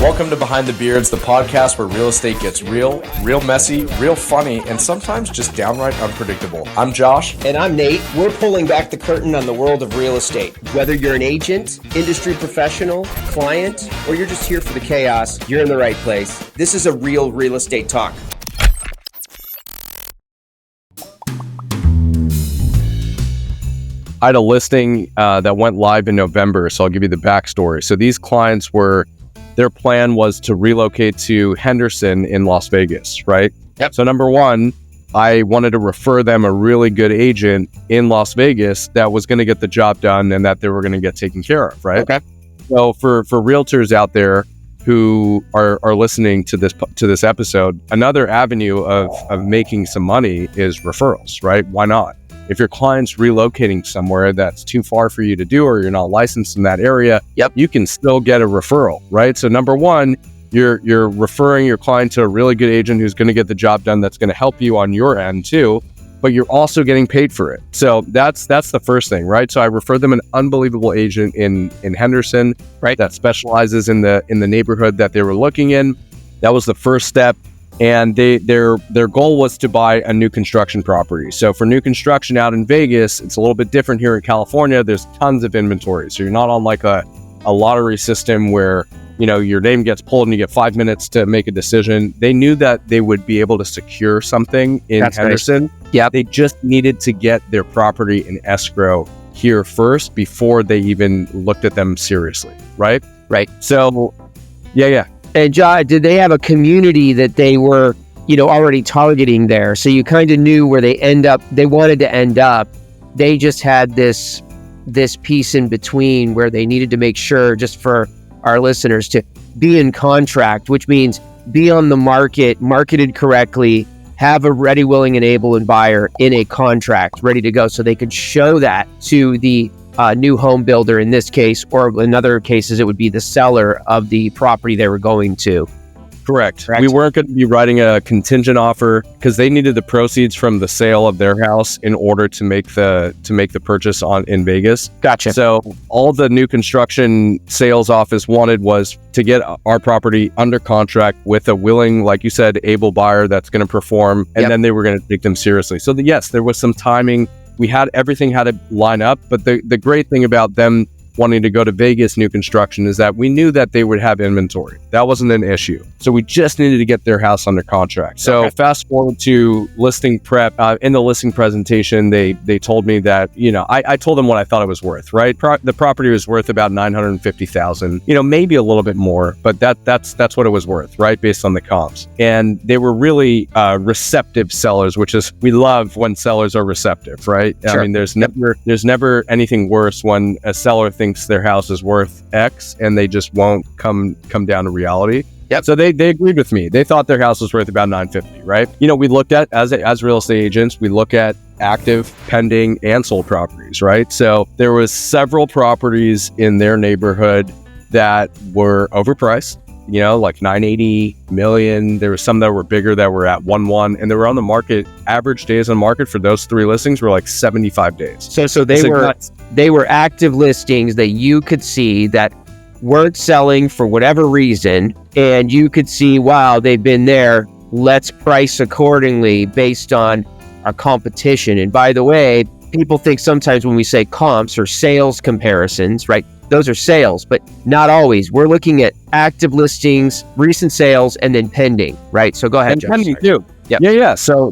Welcome to Behind the Beards, the podcast where real estate gets real messy, real funny, and sometimes just downright unpredictable. I'm Josh. And I'm Nate. We're pulling back the curtain on the world of real estate. Whether you're an agent, industry professional, client, or you're just here for the chaos, you're in the right place. This is a real estate talk. I had a listing that went live in November, so I'll give you the backstory. So these clients their plan was to relocate to Henderson in Las Vegas, right? Yep. So number one, I wanted to refer them a really good agent in Las Vegas that was going to get the job done and that they were going to get taken care of, right? Okay. So for realtors out there who are listening to this episode, another avenue of making some money is referrals, right? Why not? If your client's relocating somewhere that's too far for you to do, or you're not licensed in that area, you can still get a referral, right? So number one, you're referring your client to a really good agent who's going to get the job done, that's going to help you on your end too, but you're also getting paid for it. So that's the first thing, right? So I referred them an unbelievable agent in Henderson, right, that specializes in the neighborhood that they were looking in. That was the first step. And their goal was to buy a new construction property. So for new construction out in Vegas, it's a little bit different here in California. There's tons of inventory. So you're not on like a lottery system where, you know, your name gets pulled and you get 5 minutes to make a decision. They knew that they would be able to secure something in Henderson. Nice. Yeah. They just needed to get their property in escrow here first before they even looked at them seriously. Right. So yeah. And John, did they have a community that they were, already targeting there? So you kind of knew where they wanted to end up. They just had this piece in between where they needed to make sure, just for our listeners, to be in contract, which means be on the market, marketed correctly, have a ready, willing, and able buyer in a contract ready to go, so they could show that to the new home builder in this case, or in other cases, it would be the seller of the property they were going to. Correct. We weren't going to be writing a contingent offer because they needed the proceeds from the sale of their house in order to make the purchase in Vegas. Gotcha. So all the new construction sales office wanted was to get our property under contract with a willing, like you said, able buyer that's going to perform, and then they were going to take them seriously. So yes, there was some timing. Everything had to line up, but the great thing about them wanting to go to Vegas new construction is that we knew that they would have inventory. That wasn't an issue. So we just needed to get their house under contract. So fast forward to listing prep. In the listing presentation, they told me that, I told them what I thought it was worth, right? The property was worth about $950,000, maybe a little bit more, but that's what it was worth, right? Based on the comps. And they were really receptive sellers, which is, we love when sellers are receptive, right? Sure. I mean, there's never anything worse when a seller thinks their house is worth X and they just won't come down to reality. Yep. So they agreed with me. They thought their house was worth about $950,000, right? We looked at, as real estate agents, we look at active, pending, and sold properties, right? So there was several properties in their neighborhood that were overpriced, like $980 million. There were some that were bigger that were at 1.1, and they were on the market. Average days on market for those 3 listings were like 75 days. So they were active listings that you could see that weren't selling for whatever reason, and you could see, wow, they've been there. Let's price accordingly based on our competition. And by the way, people think sometimes when we say comps or sales comparisons, right? Those are sales, but not always. We're looking at active listings, recent sales, and then pending, right? So go ahead, Josh. Pending too. Yep. Yeah. So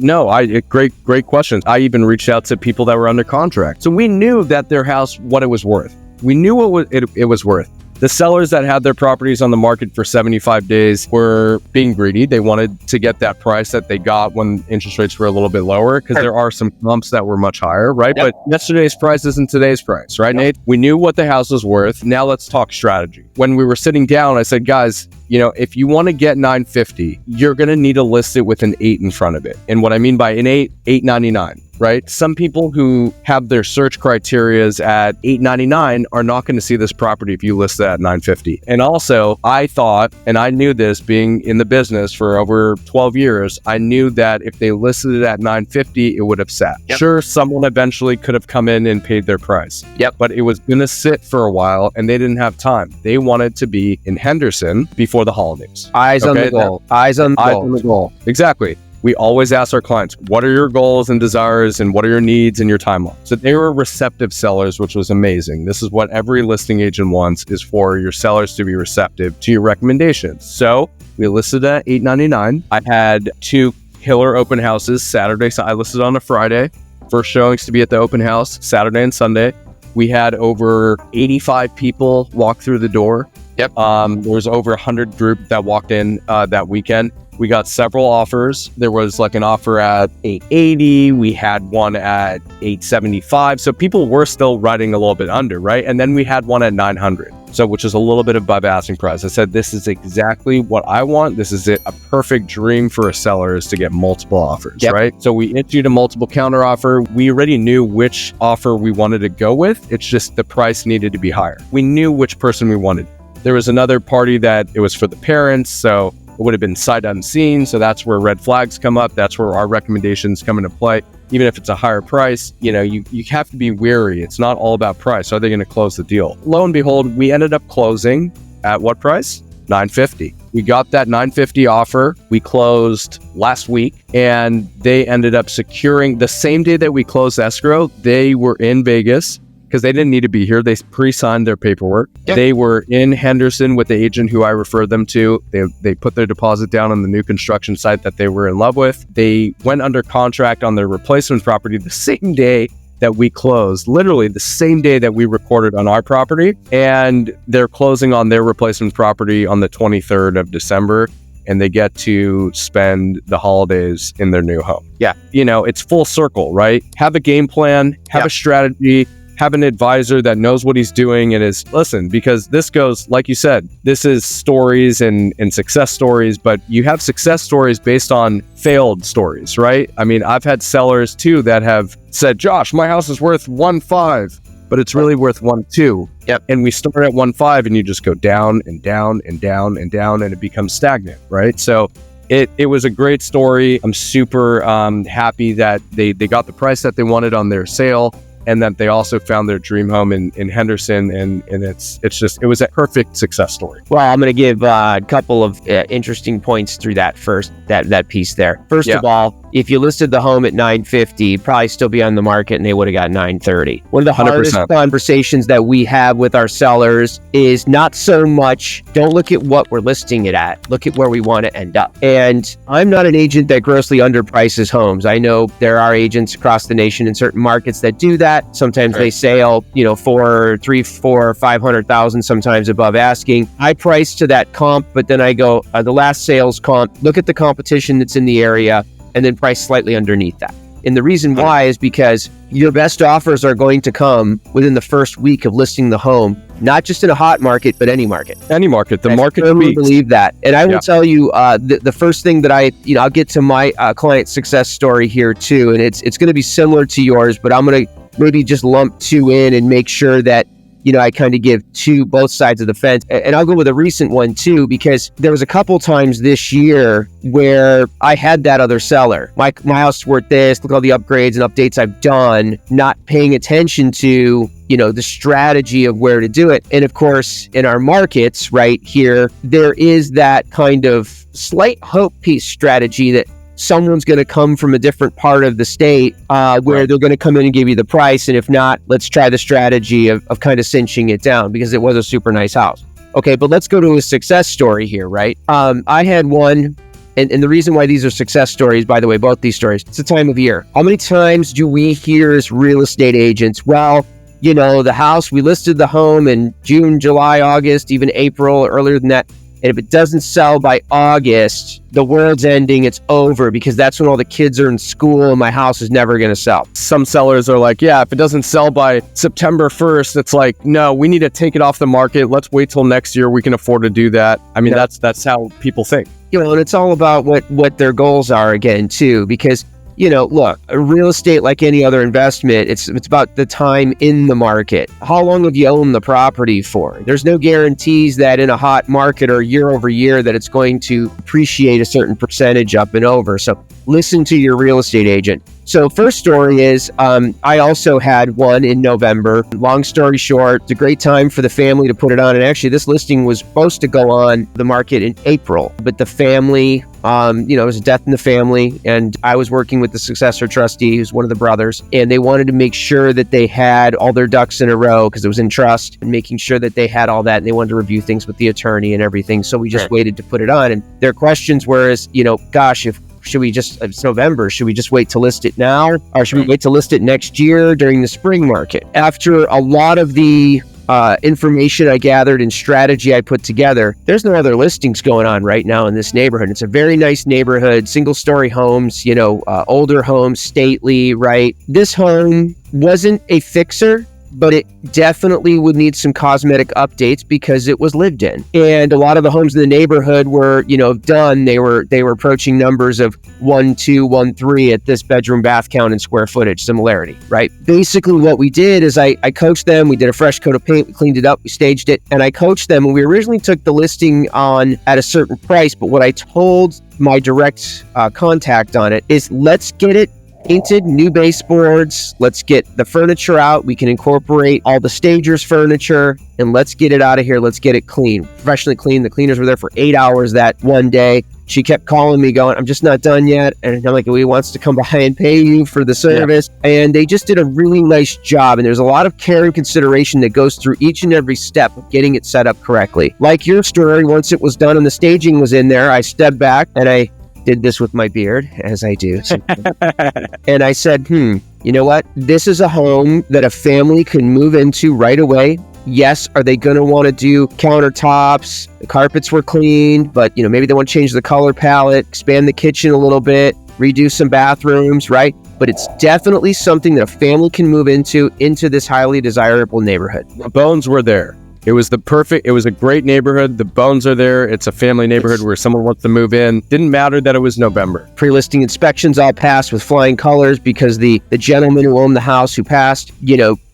great questions. I even reached out to people that were under contract. So we knew that their house, what it was worth. We knew what it was worth. The sellers that had their properties on the market for 75 days were being greedy. They wanted to get that price that they got when interest rates were a little bit lower, because there are some comps that were much higher, right? Yep. But yesterday's price isn't today's price, right, Nate? We knew what the house was worth. Now let's talk strategy. When we were sitting down, I said, guys, if you want to get $950, you're going to need to list it with an 8 in front of it. And what I mean by an 8, $899. right? Some people who have their search criterias at $899 are not going to see this property if you list it at $950. And also, I thought, and I knew this being in the business for over 12 years, I knew that if they listed it at $950, it would have sat. Yep. Sure, someone eventually could have come in and paid their price. Yep. But it was going to sit for a while, and they didn't have time. They wanted to be in Henderson before the holidays. Eyes on the goal. Eyes on the goal. Exactly. We always ask our clients, what are your goals and desires and what are your needs and your timeline? So they were receptive sellers, which was amazing. This is what every listing agent wants, is for your sellers to be receptive to your recommendations. So we listed at $899. I had 2 killer open houses Saturday. So I listed on a Friday. First showings to be at the open house, Saturday and Sunday. We had over 85 people walk through the door. Yep. There was over 100 group that walked in that weekend. We got several offers. There was like an offer at $880. We had one at $875. So people were still riding a little bit under, right? And then we had one at $900. So which is a little bit above asking price. I said, this is exactly what I want. This is it. A perfect dream for a seller is to get multiple offers, right? So we issued a multiple counter offer. We already knew which offer we wanted to go with. It's just the price needed to be higher. We knew which person we wanted. There was another party that it was for the parents. So it would have been sight unseen. So that's where red flags come up. That's where our recommendations come into play. Even if it's a higher price, you know, you have to be wary. It's not all about price. Are they going to close the deal? Lo and behold, we ended up closing at what price? $950. We got that $950 offer. We closed last week and they ended up securing the same day that we closed escrow. They were in Vegas because they didn't need to be here. They pre-signed their paperwork. Yep. They were in Henderson with the agent who I referred them to. They put their deposit down on the new construction site that they were in love with. They went under contract on their replacement property the same day that we closed, literally the same day that we recorded on our property. And they're closing on their replacement property on the 23rd of December. And they get to spend the holidays in their new home. Yeah. You know, it's full circle, right? Have a game plan, have a strategy, have an advisor that knows what he's doing and is, listen, because this goes, like you said, this is stories and success stories, but you have success stories based on failed stories, right? I mean, I've had sellers too that have said, Josh, my house is worth 1.5, but it's really worth 1.2. Yep. And we start at 1.5 and you just go down and down and down and down and it becomes stagnant, right? So it was a great story. I'm super happy that they got the price that they wanted on their sale. And that they also found their dream home in Henderson, and it was a perfect success story. Well, I'm going to give a couple of interesting points through that first, that piece there. First of all, if you listed the home at $950, it'd probably still be on the market and they would have got $930. One of the hardest 100%. conversations that we have with our sellers is not so much, don't look at what we're listing it at, look at where we want to end up. And I'm not an agent that grossly underprices homes. I know there are agents across the nation in certain markets that do that. Sometimes they sell, for $500,000, sometimes above asking. I price to that comp, but then I go, the last sales comp, look at the competition that's in the area, and then price slightly underneath that. And the reason why is because your best offers are going to come within the first week of listing the home, not just in a hot market, but any market. Any market. The market I speaks. Believe that. And I will tell you, the first thing that I'll get to my client success story here too. And it's going to be similar to yours, but I'm going to maybe just lump 2 in and make sure that I kind of give both sides of the fence. And I'll go with a recent one too, because there was a couple times this year where I had that other seller. My house is worth this, look at all the upgrades and updates I've done, not paying attention to, the strategy of where to do it. And of course, in our markets right here, there is that kind of slight hope piece strategy that someone's going to come from a different part of the state where they're going to come in and give you the price. And if not, let's try the strategy of kind of cinching it down because it was a super nice house. Okay, but let's go to a success story here, right? I had one, and the reason why these are success stories, by the way, both these stories, it's the time of year. How many times do we hear as real estate agents, well, the house, we listed the home in June, July, August, even April, earlier than that. And if it doesn't sell by August, the world's ending, it's over because that's when all the kids are in school and my house is never going to sell. Some sellers are like, yeah, if it doesn't sell by September 1st, it's like, no, we need to take it off the market. Let's wait till next year. We can afford to do that. I mean, that's how people think. And it's all about what their goals are again, too, because look, real estate, like any other investment, it's about the time in the market. How long have you owned the property for? There's no guarantees that in a hot market or year over year that it's going to appreciate a certain percentage up and over. So listen to your real estate agent. So first story is, I also had one in November. Long story short, it's a great time for the family to put it on. And actually, this listing was supposed to go on the market in April, but the family, it was a death in the family. And I was working with the successor trustee, who's one of the brothers, and they wanted to make sure that they had all their ducks in a row because it was in trust, and making sure that they had all that. And they wanted to review things with the attorney and everything. So we just waited to put it on. And their questions were, it's November, should we just wait to list it now? Or should we wait to list it next year during the spring market? After a lot of the information I gathered and strategy I put together, there's no other listings going on right now in this neighborhood. It's a very nice neighborhood, single-story homes, older homes, stately, right? This home wasn't a fixer, but it definitely would need some cosmetic updates because it was lived in. And a lot of the homes in the neighborhood were, done. They were approaching numbers of 1, 2, 1, 3 at this bedroom, bath count, and square footage similarity, right? Basically what we did is I coached them. We did a fresh coat of paint. We cleaned it up. We staged it. And I coached them. And we originally took the listing on at a certain price. But what I told my direct contact on it is, let's get it painted, new baseboards, let's get the furniture out, we can incorporate all the stagers furniture, and let's get it out of here, let's get it clean, professionally clean. The cleaners were there for 8 hours that one day. She kept calling me going, I'm just not done yet. And I'm like, he wants to come by and pay you for the service. Yeah. And they just did a really nice job. And there's a lot of care and consideration that goes through each and every step of getting it set up correctly. Like your story, once it was done and the staging was in there, I stepped back and I did this with my beard, as I do. And I said, you know what? This is a home that a family can move into right away. Yes, are they going to want to do countertops? The carpets were cleaned, but maybe they want to change the color palette, expand the kitchen a little bit, redo some bathrooms, right? But it's definitely something that a family can move into this highly desirable neighborhood. The bones were there. It was a great neighborhood. The bones are there. It's a family neighborhood where someone wants to move in. Didn't matter that it was November. Pre-listing inspections all passed with flying colors because the gentleman who owned the house who passed,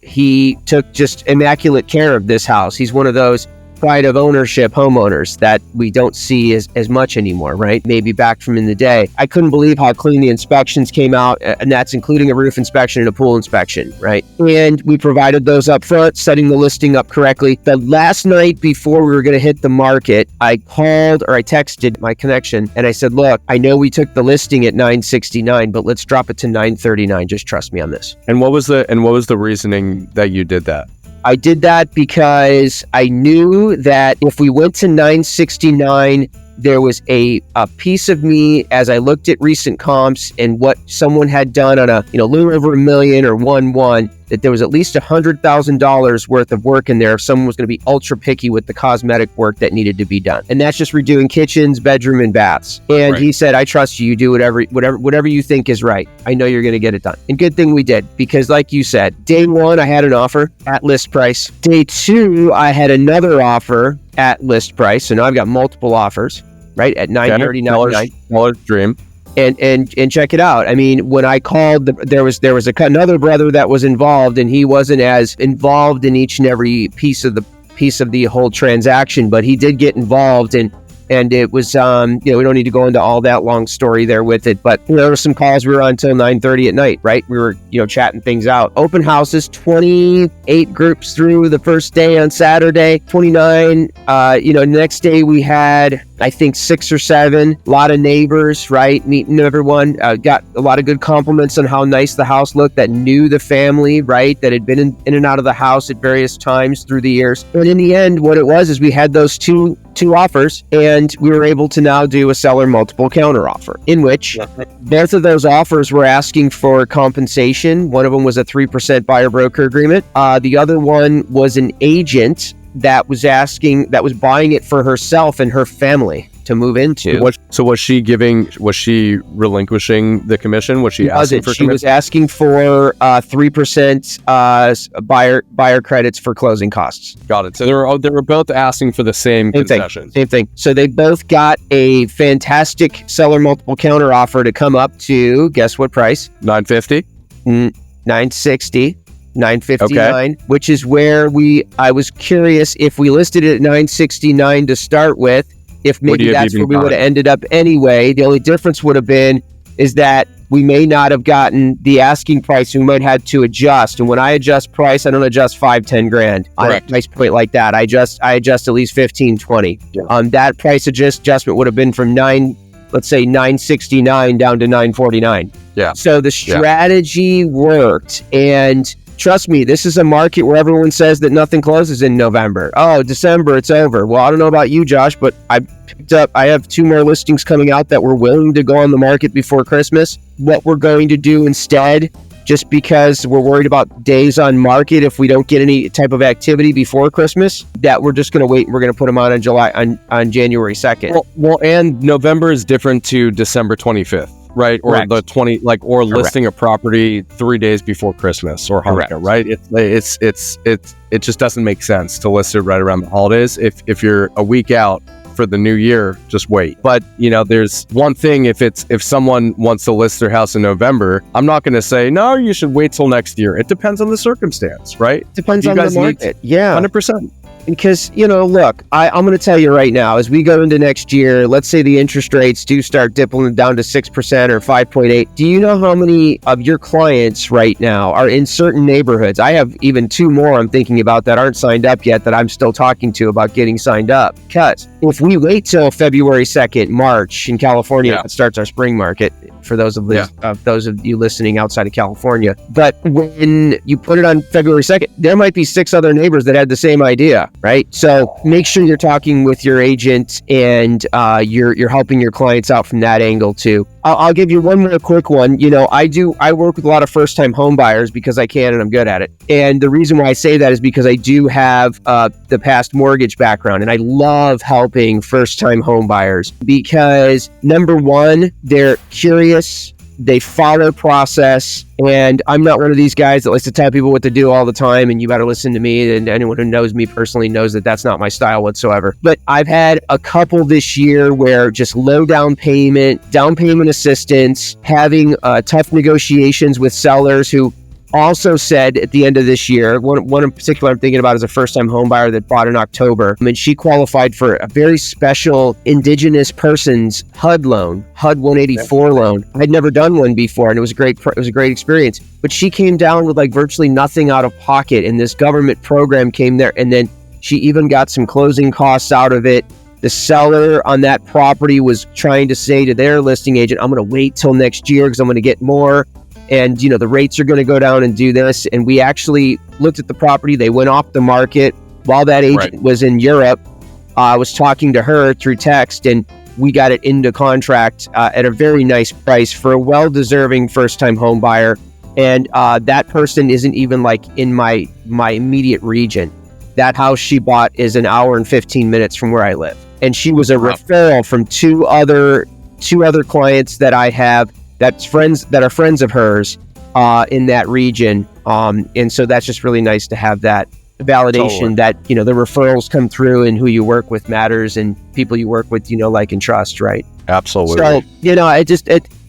he took just immaculate care of this house. He's one of those pride of ownership homeowners that we don't see as much anymore, right? Maybe back from in the day. I couldn't believe how clean the inspections came out, and that's including a roof inspection and a pool inspection, right? And we provided those up front, setting the listing up correctly. The last night before we were going to hit the market, I texted my connection and I said, look, I know we took the listing at $969, but let's drop it to $939. Just trust me on this. And what was the reasoning that you did that? I did that because I knew that if we went to $969, there was a piece of me as I looked at recent comps and what someone had done on a little over $1 million or 1.1, that there was at least $100,000 worth of work in there if someone was going to be ultra picky with the cosmetic work that needed to be done. And that's just redoing kitchens, bedroom, and baths. And He said, I trust you. You do whatever you think is right. I know you're going to get it done. And good thing we did, because like you said, day one, I had an offer at list price. Day two, I had another offer at list price. So now I've got multiple offers, right? At $939. Dream. And check it out. I mean, when I called, there was another brother that was involved, and he wasn't as involved in each and every piece of the whole transaction, but he did get involved, and it was we don't need to go into all that long story there with it, but there were some calls we were on until 9:30 at night, right? We were chatting things out. Open houses, 28 groups through the first day on Saturday, 29. Next day we had, I think, 6 or 7. A lot of neighbors, right? Meeting everyone. Got a lot of good compliments on how nice the house looked, that knew the family, right? That had been in and out of the house at various times through the years. And in the end, what it was is we had those two offers, and we were able to now do a seller multiple counter offer, in which both of those offers were asking for compensation. One of them was a 3% buyer broker agreement. The other one was an agent that was buying it for herself and her family. to move into. Was she relinquishing the commission? Was she asking for commission? She was asking for 3% buyer credits for closing costs. Got it. So they were both asking for the same concession. Same thing. So they both got a fantastic seller multiple counter offer to come up to, guess what price? $950? $960. $959, which is where I was curious if we listed it at $969 to start with, if maybe that's where we would have ended up anyway. The only difference would have been is that we may not have gotten the asking price. We might have had to adjust. And when I adjust price, I don't adjust $5-10,000 on a price point like that. I adjust at least $15-20. Yeah. That price adjustment would have been from $969 down to $949. Yeah. So the strategy worked. And trust me, this is a market where everyone says that nothing closes in November. Oh, December, it's over. Well, I don't know about you, Josh, but I have 2 more listings coming out that we're willing to go on the market before Christmas. What we're going to do instead, just because we're worried about days on market if we don't get any type of activity before Christmas, that we're just going to wait and we're going to put them on January 2nd. Well, and November is different to December 25th. Right, or Correct. the 20, listing a property 3 days before Christmas or Hanukkah, right? It just doesn't make sense to list it right around the holidays. If you're a week out for the new year, just wait. But there's one thing: if someone wants to list their house in November, I'm not going to say no. You should wait till next year. It depends on the circumstance, right? Depends on the market. 100%. Because, look, I'm going to tell you right now, as we go into next year, let's say the interest rates do start dipping down to 6% or 5.8. Do you know how many of your clients right now are in certain neighborhoods? I have even 2 more I'm thinking about that aren't signed up yet that I'm still talking to about getting signed up. Because if we wait till February 2nd, March in California, it starts our spring market for those of you listening outside of California. But when you put it on February 2nd, there might be 6 other neighbors that had the same idea. Right. So make sure you're talking with your agent and you're helping your clients out from that angle too. I'll give you one more quick one. I work with a lot of first-time home buyers because I can and I'm good at it. And the reason why I say that is because I do have the past mortgage background, and I love helping first-time home buyers because number one, they're curious. They follow process, and I'm not one of these guys that likes to tell people what to do all the time, and you better listen to me, and anyone who knows me personally knows that that's not my style whatsoever. But I've had a couple this year where just low down payment assistance, having tough negotiations with sellers who also said at the end of this year, one in particular I'm thinking about is a first-time home buyer that bought in October. She qualified for a very special indigenous person's HUD loan, HUD 184 loan. I'd never done one before, and it was a great experience. But she came down with virtually nothing out of pocket, and this government program came there, and then she even got some closing costs out of it. The seller on that property was trying to say to their listing agent, I'm going to wait till next year because I'm going to get more. And, the rates are going to go down and do this. And we actually looked at the property. They went off the market while that agent was in Europe. I was talking to her through text, and we got it into contract at a very nice price for a well-deserving first-time home buyer. And that person isn't even in my immediate region. That house she bought is an hour and 15 minutes from where I live. And she was a referral from two other clients that I have that are friends of hers in that region. And so that's just really nice to have that validation that, the referrals come through and who you work with matters and people you work with, like and trust, right? Absolutely. So,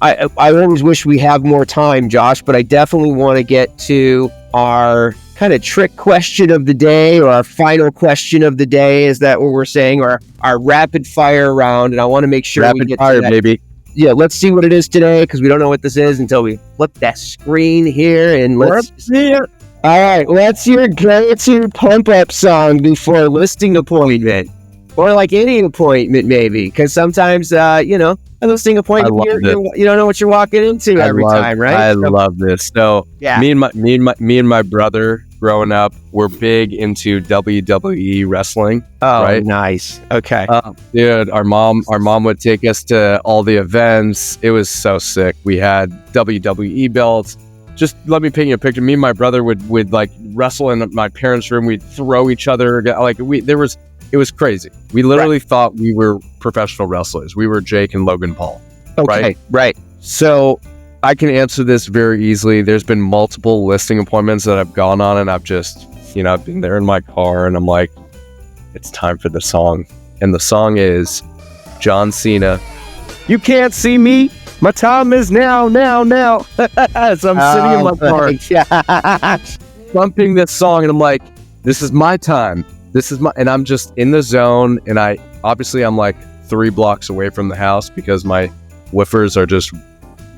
I always wish we have more time, Josh, but I definitely want to get to our kind of trick question of the day, or our final question of the day. Is that what we're saying? Or our rapid fire round. And I want to make sure we get to that. Baby. Yeah, let's see what it is today, because we don't know what this is until we flip that screen here, and let's see it. All right, what's your go-to pump-up song before listing appointment? Or any appointment, maybe, because sometimes, a listing appointment, you don't know what you're walking into every time, right? I love this. So, me and my brother growing up, we're big into WWE wrestling. Oh, right? Nice. Okay. Dude, our mom would take us to all the events. It was so sick. We had WWE belts. Just let me paint you a picture. Me and my brother would wrestle in my parents' room. We'd throw each other. it was crazy. We literally thought we were professional wrestlers. We were Jake and Logan Paul. Okay, right. So I can answer this very easily. There's been multiple listing appointments that I've gone on, and I've just, I've been there in my car, and I'm like, it's time for the song. And the song is John Cena, "You Can't See Me. My time is now." So I'm sitting in my car, bumping this song, and I'm like, this is my time. And I'm just in the zone. And I'm like 3 blocks away from the house because my woofers are just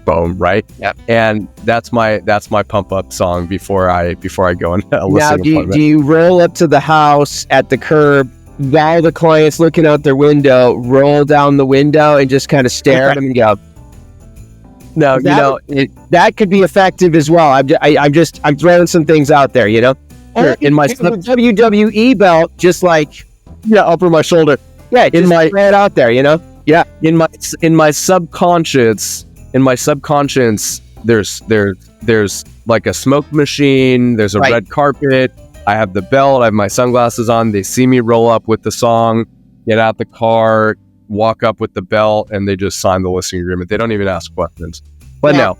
boom, right? Yep. And that's my pump up song before I go into a listing appointment. Do you roll up to the house at the curb while the client's looking out their window, roll down the window and just kind of stare at them and go, no, that could be effective as well. I'm throwing some things out there, Sure. In my WWE belt, just like over my shoulder. Yeah, just throw it out there, Yeah, in my subconscious, there's like a smoke machine. There's a red carpet. I have the belt. I have my sunglasses on. They see me roll up with the song, get out the car, walk up with the belt, and they just sign the listing agreement. They don't even ask questions. But no,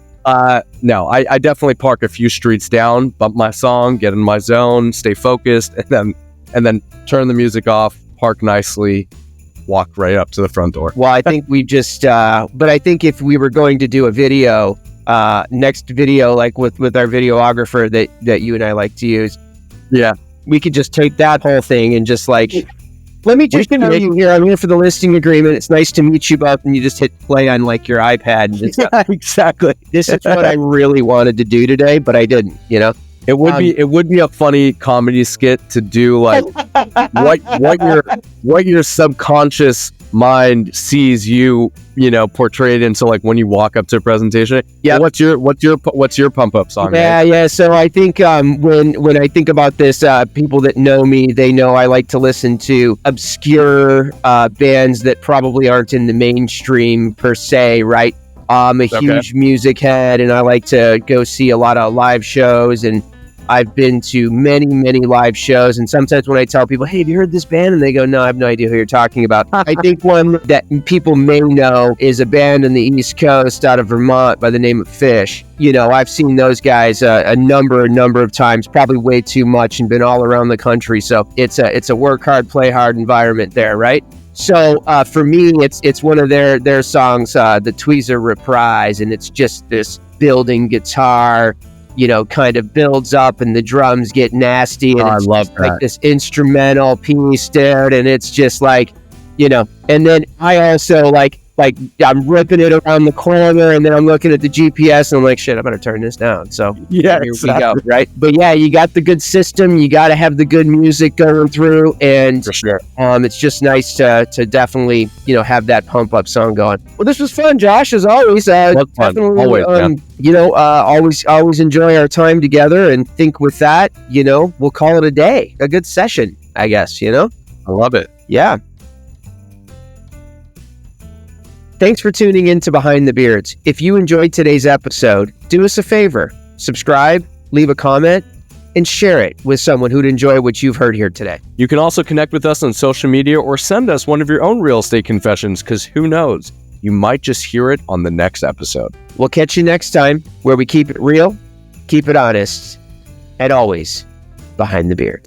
I definitely park a few streets down, bump my song, get in my zone, stay focused, and then turn the music off, park nicely, walk right up to the front door. Well, I think we just, but I think if we were going to do a video, next video, like with our videographer that you and I like to use, we could just take that whole thing and just like, let me just show you here. I'm here for the listing agreement. It's nice to meet you both. And you just hit play on like your iPad. And just, exactly. This is what I really wanted to do today, but I didn't, It would be a funny comedy skit to do, like what your subconscious mind sees you, portrayed into, like when you walk up to a presentation. Yeah. What's your pump up song? Yeah. So I think when I think about this, people that know me, they know I like to listen to obscure bands that probably aren't in the mainstream per se, right? I'm a huge music head, and I like to go see a lot of live shows, and I've been to many, many live shows. And sometimes when I tell people, "Hey, have you heard this band?" and they go, "No, I have no idea who you're talking about." I think one that people may know is a band on the East Coast out of Vermont by the name of Fish. I've seen those guys a number of times, probably way too much, and been all around the country. So it's a work hard, play hard environment there, right? So for me, it's one of their songs, the Tweezer Reprise, and it's just this building guitar, kind of builds up, and the drums get nasty, and it's I love that. like this instrumental piece, dude, and it's just like, and then I also like I'm ripping it around the corner, and then I'm looking at the GPS, and I'm like, shit, I better turn this down. So here we go, right? But yeah, you got the good system, you got to have the good music going through, and for sure, it's just nice to definitely have that pump up song going. Well, this was fun, Josh, as always. Definitely, always enjoy our time together, and think with that, we'll call it a day, a good session, I guess. I love it. Yeah. Thanks for tuning in to Behind the Beards. If you enjoyed today's episode, do us a favor, subscribe, leave a comment, and share it with someone who'd enjoy what you've heard here today. You can also connect with us on social media or send us one of your own real estate confessions, because who knows, you might just hear it on the next episode. We'll catch you next time, where we keep it real, keep it honest, and always behind the beard.